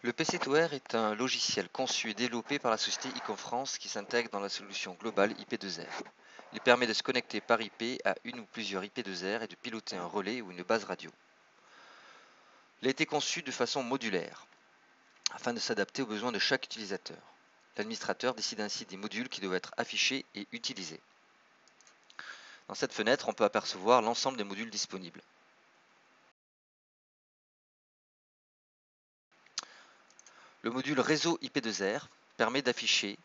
Le PC2R est un logiciel conçu et développé par la société Icom-France qui s'intègre dans la solution globale IP2R. Il permet de se connecter par IP à une ou plusieurs IP2R et de piloter un relais ou une base radio. Il a été conçu de façon modulaire, afin de s'adapter aux besoins de chaque utilisateur. L'administrateur décide ainsi des modules qui doivent être affichés et utilisés. Dans cette fenêtre, on peut apercevoir l'ensemble des modules disponibles. Le module réseau IP2R permet d'afficher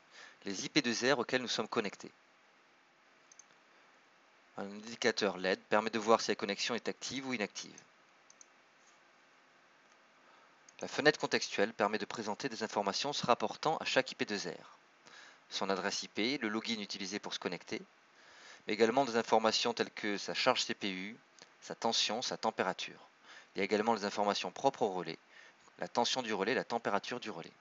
les IP2R auxquels nous sommes connectés. Un indicateur LED permet de voir si la connexion est active ou inactive. La fenêtre contextuelle permet de présenter des informations se rapportant à chaque IP2R. Son adresse IP, le login utilisé pour se connecter, mais également des informations telles que sa charge CPU, sa tension, sa température. Il y a également les informations propres au relais, la tension du relais, la température du relais.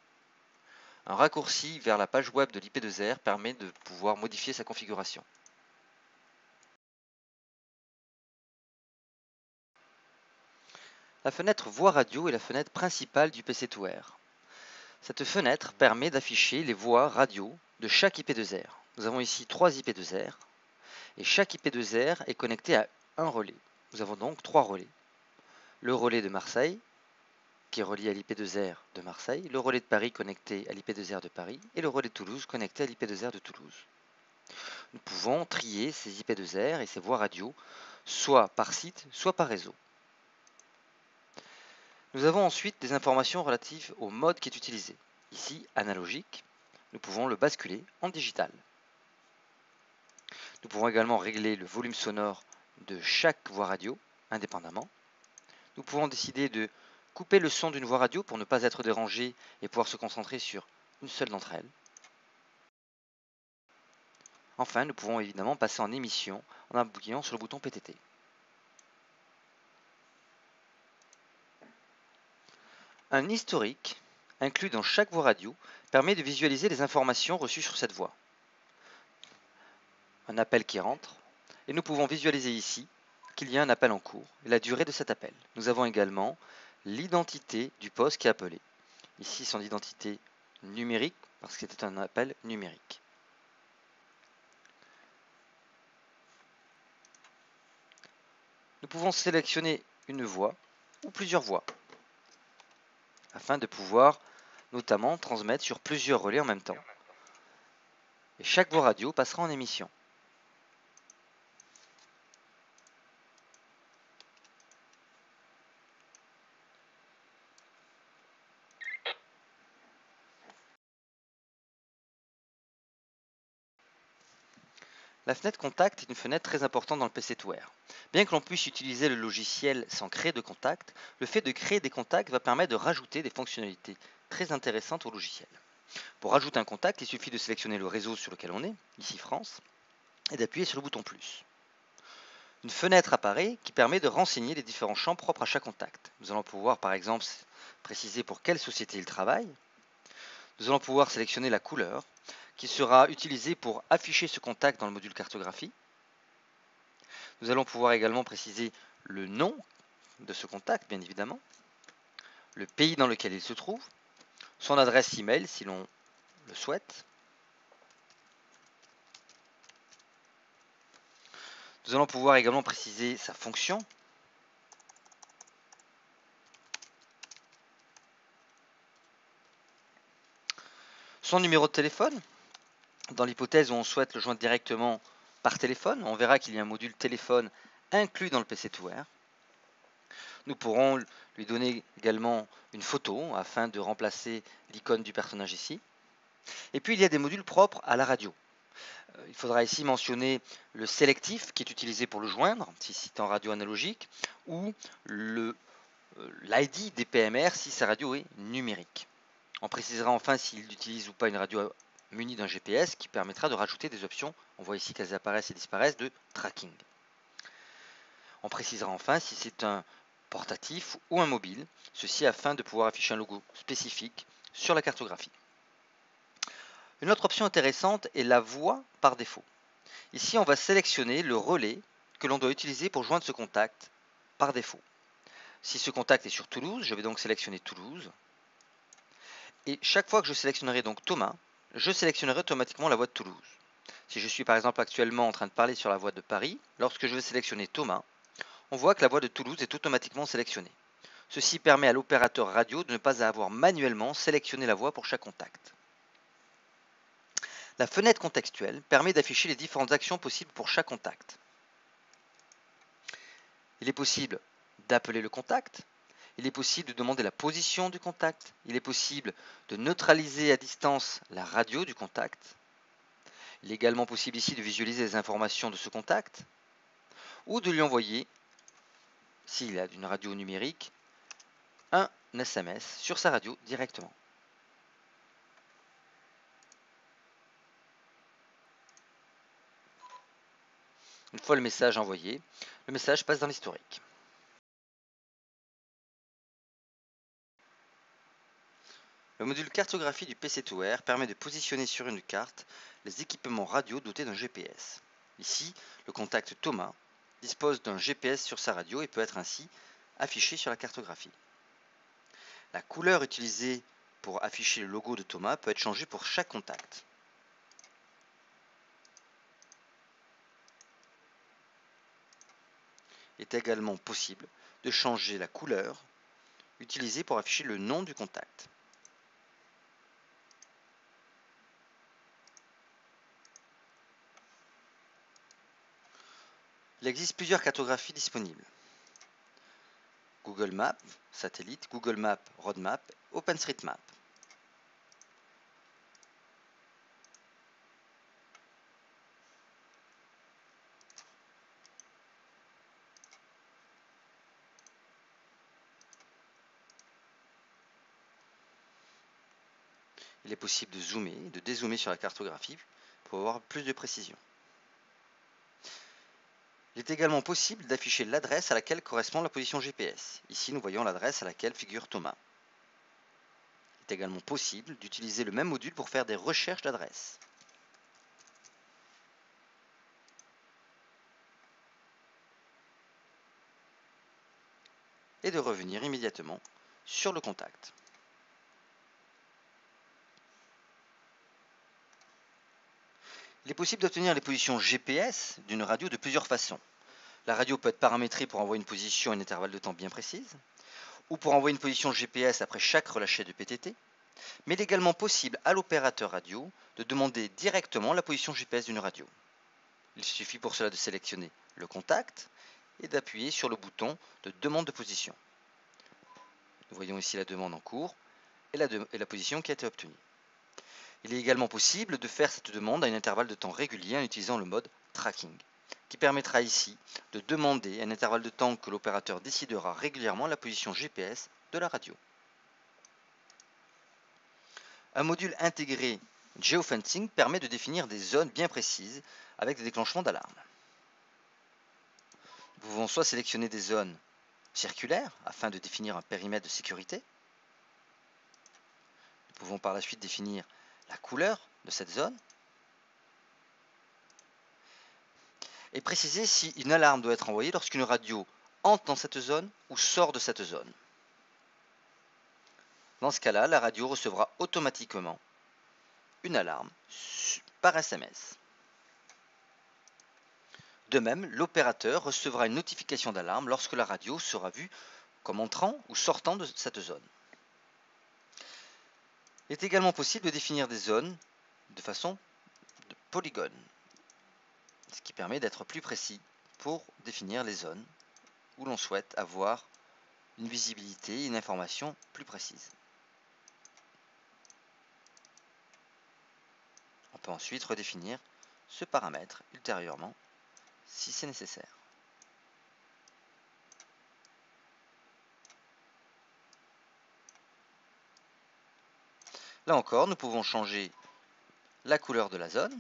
Un raccourci vers la page web de l'IP2R permet de pouvoir modifier sa configuration. La fenêtre Voix radio est la fenêtre principale du PC2R. Cette fenêtre permet d'afficher les voix radio de chaque IP2R. Nous avons ici 3 IP2R et chaque IP2R est connecté à un relais. Nous avons donc 3 relais. Le relais de Marseille, qui est relié à l'IP2R de Marseille, le relais de Paris connecté à l'IP2R de Paris et le relais de Toulouse connecté à l'IP2R de Toulouse. Nous pouvons trier ces IP2R et ces voix radio soit par site, soit par réseau. Nous avons ensuite des informations relatives au mode qui est utilisé. Ici, analogique, nous pouvons le basculer en digital. Nous pouvons également régler le volume sonore de chaque voix radio indépendamment. Nous pouvons décider de couper le son d'une voix radio pour ne pas être dérangé et pouvoir se concentrer sur une seule d'entre elles. Enfin, nous pouvons évidemment passer en émission en appuyant sur le bouton PTT. Un historique inclus dans chaque voix radio permet de visualiser les informations reçues sur cette voix. Un appel qui rentre, et nous pouvons visualiser ici qu'il y a un appel en cours et la durée de cet appel. Nous avons également l'identité du poste qui est appelé. Ici son identité numérique parce que c'était un appel numérique. Nous pouvons sélectionner une voix ou plusieurs voix afin de pouvoir notamment transmettre sur plusieurs relais en même temps. Et chaque voix radio passera en émission. La fenêtre Contact est une fenêtre très importante dans le PC2R. Bien que l'on puisse utiliser le logiciel sans créer de contact, le fait de créer des contacts va permettre de rajouter des fonctionnalités très intéressantes au logiciel. Pour rajouter un contact, il suffit de sélectionner le réseau sur lequel on est, ici France, et d'appuyer sur le bouton plus. Une fenêtre apparaît qui permet de renseigner les différents champs propres à chaque contact. Nous allons pouvoir par exemple préciser pour quelle société il travaille. Nous allons pouvoir sélectionner la couleur qui sera utilisée pour afficher ce contact dans le module cartographie. Nous allons pouvoir également préciser le nom de ce contact, bien évidemment, le pays dans lequel il se trouve, son adresse email si l'on le souhaite. Nous allons pouvoir également préciser sa fonction. Son numéro de téléphone, dans l'hypothèse où on souhaite le joindre directement par téléphone, on verra qu'il y a un module téléphone inclus dans le PC2R. Nous pourrons lui donner également une photo afin de remplacer l'icône du personnage ici. Et puis il y a des modules propres à la radio. Il faudra ici mentionner le sélectif qui est utilisé pour le joindre, si c'est en radio analogique, ou l'ID des PMR si sa radio est numérique. On précisera enfin s'il utilise ou pas une radio munie d'un GPS qui permettra de rajouter des options, on voit ici qu'elles apparaissent et disparaissent, de tracking. On précisera enfin si c'est un portatif ou un mobile, ceci afin de pouvoir afficher un logo spécifique sur la cartographie. Une autre option intéressante est la voix par défaut. Ici, on va sélectionner le relais que l'on doit utiliser pour joindre ce contact par défaut. Si ce contact est sur Toulouse, je vais donc sélectionner Toulouse. Et chaque fois que je sélectionnerai donc Thomas, je sélectionnerai automatiquement la voie de Toulouse. Si je suis par exemple actuellement en train de parler sur la voie de Paris, lorsque je vais sélectionner Thomas, on voit que la voie de Toulouse est automatiquement sélectionnée. Ceci permet à l'opérateur radio de ne pas avoir manuellement sélectionné la voie pour chaque contact. La fenêtre contextuelle permet d'afficher les différentes actions possibles pour chaque contact. Il est possible d'appeler le contact, il est possible de demander la position du contact, il est possible de neutraliser à distance la radio du contact, il est également possible ici de visualiser les informations de ce contact, ou de lui envoyer, s'il a une radio numérique, un SMS sur sa radio directement. Une fois le message envoyé, le message passe dans l'historique. Le module cartographie du PC2R permet de positionner sur une carte les équipements radio dotés d'un GPS. Ici, le contact Thomas dispose d'un GPS sur sa radio et peut être ainsi affiché sur la cartographie. La couleur utilisée pour afficher le logo de Thomas peut être changée pour chaque contact. Il est également possible de changer la couleur utilisée pour afficher le nom du contact. Il existe plusieurs cartographies disponibles. Google Maps, satellite, Google Maps, Roadmap, OpenStreetMap. Il est possible de zoomer et de dézoomer sur la cartographie pour avoir plus de précision. Il est également possible d'afficher l'adresse à laquelle correspond la position GPS. Ici, nous voyons l'adresse à laquelle figure Thomas. Il est également possible d'utiliser le même module pour faire des recherches d'adresses. Et de revenir immédiatement sur le contact. Il est possible d'obtenir les positions GPS d'une radio de plusieurs façons. La radio peut être paramétrée pour envoyer une position à un intervalle de temps bien précise, ou pour envoyer une position GPS après chaque relâché de PTT, mais il est également possible à l'opérateur radio de demander directement la position GPS d'une radio. Il suffit pour cela de sélectionner le contact et d'appuyer sur le bouton de demande de position. Nous voyons ici la demande en cours et la position qui a été obtenue. Il est également possible de faire cette demande à un intervalle de temps régulier en utilisant le mode tracking, qui permettra ici de demander à un intervalle de temps que l'opérateur décidera régulièrement la position GPS de la radio. Un module intégré Geofencing permet de définir des zones bien précises avec des déclenchements d'alarme. Nous pouvons soit sélectionner des zones circulaires afin de définir un périmètre de sécurité. Nous pouvons par la suite définir la couleur de cette zone et préciser si une alarme doit être envoyée lorsqu'une radio entre dans cette zone ou sort de cette zone. Dans ce cas-là, la radio recevra automatiquement une alarme par SMS. De même, l'opérateur recevra une notification d'alarme lorsque la radio sera vue comme entrant ou sortant de cette zone. Il est également possible de définir des zones de façon de polygone, ce qui permet d'être plus précis pour définir les zones où l'on souhaite avoir une visibilité et une information plus précise. On peut ensuite redéfinir ce paramètre ultérieurement si c'est nécessaire. Là encore, nous pouvons changer la couleur de la zone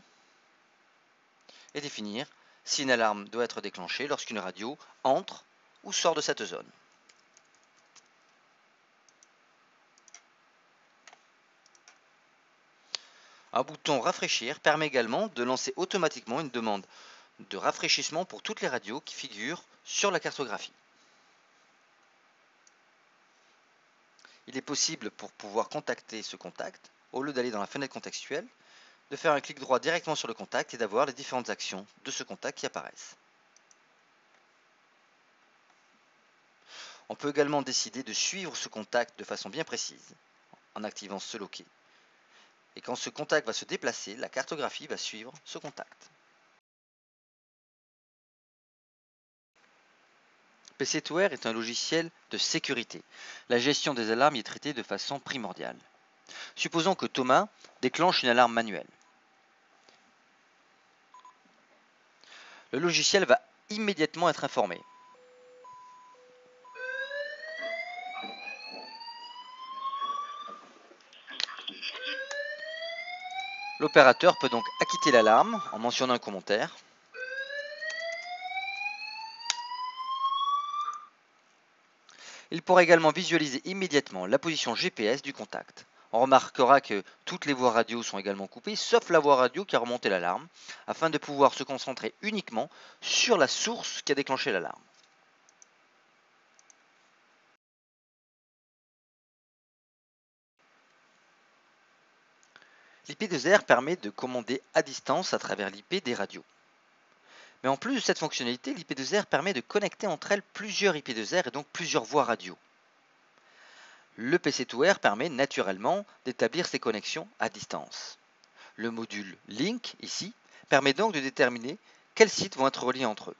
et définir si une alarme doit être déclenchée lorsqu'une radio entre ou sort de cette zone. Un bouton rafraîchir permet également de lancer automatiquement une demande de rafraîchissement pour toutes les radios qui figurent sur la cartographie. Il est possible, pour pouvoir contacter ce contact, au lieu d'aller dans la fenêtre contextuelle, de faire un clic droit directement sur le contact et d'avoir les différentes actions de ce contact qui apparaissent. On peut également décider de suivre ce contact de façon bien précise en activant ce loquet. Et quand ce contact va se déplacer, la cartographie va suivre ce contact. PC2R est un logiciel de sécurité. La gestion des alarmes y est traitée de façon primordiale. Supposons que Thomas déclenche une alarme manuelle. Le logiciel va immédiatement être informé. L'opérateur peut donc acquitter l'alarme en mentionnant un commentaire. Il pourra également visualiser immédiatement la position GPS du contact. On remarquera que toutes les voies radio sont également coupées, sauf la voie radio qui a remonté l'alarme, afin de pouvoir se concentrer uniquement sur la source qui a déclenché l'alarme. L'IP2R permet de commander à distance à travers l'IP des radios. Mais en plus de cette fonctionnalité, l'IP2R permet de connecter entre elles plusieurs IP2R et donc plusieurs voies radio. Le PC2R permet naturellement d'établir ces connexions à distance. Le module Link, ici, permet donc de déterminer quels sites vont être reliés entre eux.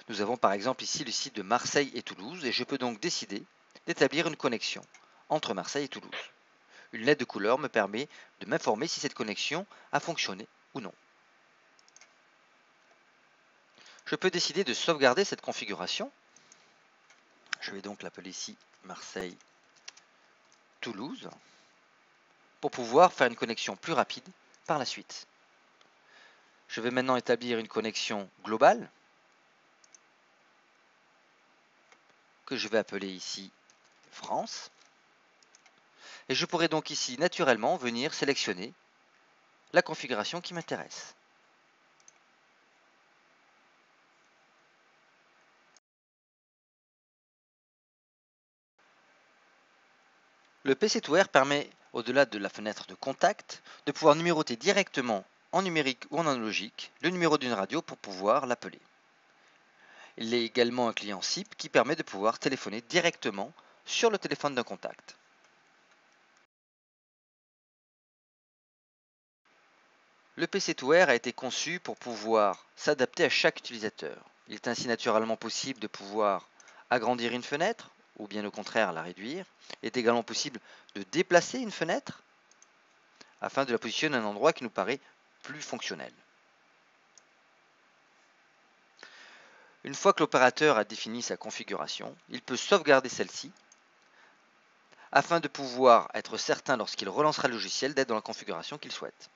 Nous avons par exemple ici le site de Marseille et Toulouse et je peux donc décider d'établir une connexion entre Marseille et Toulouse. Une LED de couleur me permet de m'informer si cette connexion a fonctionné ou non. Je peux décider de sauvegarder cette configuration. Je vais donc l'appeler ici Marseille-Toulouse pour pouvoir faire une connexion plus rapide par la suite. Je vais maintenant établir une connexion globale que je vais appeler ici France. Et je pourrai donc ici naturellement venir sélectionner la configuration qui m'intéresse. Le PC2R permet, au-delà de la fenêtre de contact, de pouvoir numéroter directement en numérique ou en analogique le numéro d'une radio pour pouvoir l'appeler. Il est également un client SIP qui permet de pouvoir téléphoner directement sur le téléphone d'un contact. Le PC2R a été conçu pour pouvoir s'adapter à chaque utilisateur. Il est ainsi naturellement possible de pouvoir agrandir une fenêtre, ou bien au contraire la réduire. Il est également possible de déplacer une fenêtre afin de la positionner à un endroit qui nous paraît plus fonctionnel. Une fois que l'opérateur a défini sa configuration, il peut sauvegarder celle-ci afin de pouvoir être certain lorsqu'il relancera le logiciel d'être dans la configuration qu'il souhaite.